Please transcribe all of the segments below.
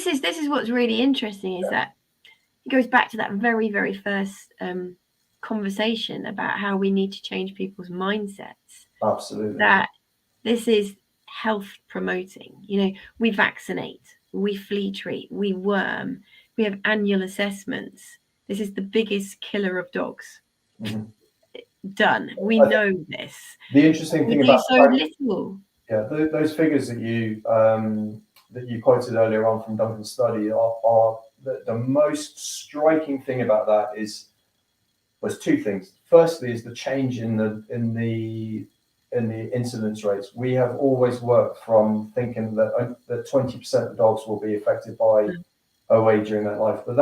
is what's really interesting, is that it goes back to that very, very first conversation about how we need to change people's mindsets. Absolutely. That this is health promoting. You know, we vaccinate, we flea treat, we worm, we have annual assessments. This is the biggest killer of dogs. Done. We know this. The interesting thing we about do so little. Yeah, those figures that you quoted earlier on from Duncan's study are the most striking thing about that was two things. Firstly, is the change in the incidence rates. We have always worked from thinking that 20% of dogs will be affected by OA during their life, but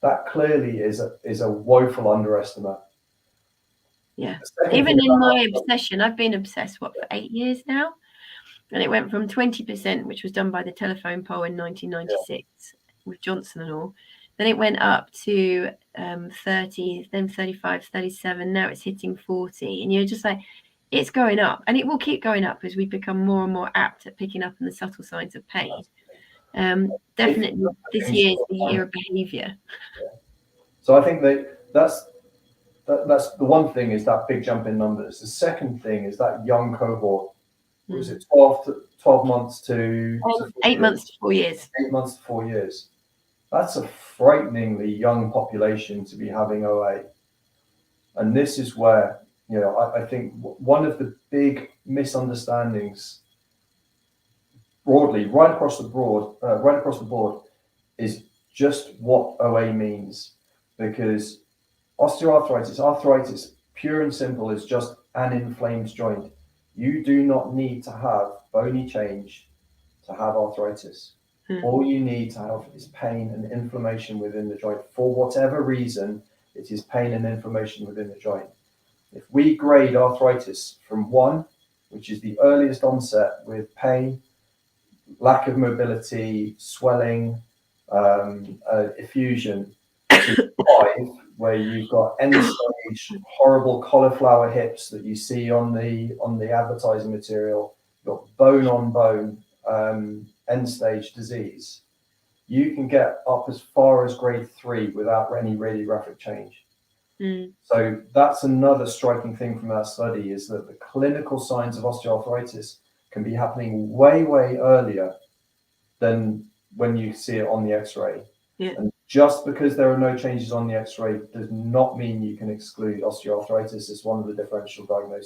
that clearly is a woeful underestimate. Yeah. Even in my obsession, I've been obsessed for 8 years now, and it went from 20%, which was done by the telephone poll in 1996 with Johnson and all. Then it went up to 30, then 35, 37. Now it's hitting 40, and you're just like, it's going up, and it will keep going up as we become more and more apt at picking up on the subtle signs of pain. Definitely, this year is the year of behaviour. So I think that's the one thing, is that big jump in numbers. The second thing is that young cohort. Was it 12 months to 8 months to 4 years? 8 months to 4 years. That's a frighteningly young population to be having OA. And this is where, you know, I think one of the big misunderstandings broadly, right across the board, is just what OA means. Because arthritis, pure and simple, is just an inflamed joint. You do not need to have bony change to have arthritis. All you need to have is pain and inflammation within the joint. For whatever reason, it is pain and inflammation within the joint. If we grade arthritis from 1, which is the earliest onset with pain, lack of mobility, swelling, effusion, to 5, where you've got end-stage horrible cauliflower hips that you see on the advertising material, you've got bone-on-bone end-stage disease, you can get up as far as grade 3 without any radiographic change. So that's another striking thing from that study, is that the clinical signs of osteoarthritis can be happening way, way earlier than when you see it on the X-ray. And just because there are no changes on the X-ray does not mean you can exclude osteoarthritis as one of the differential diagnoses.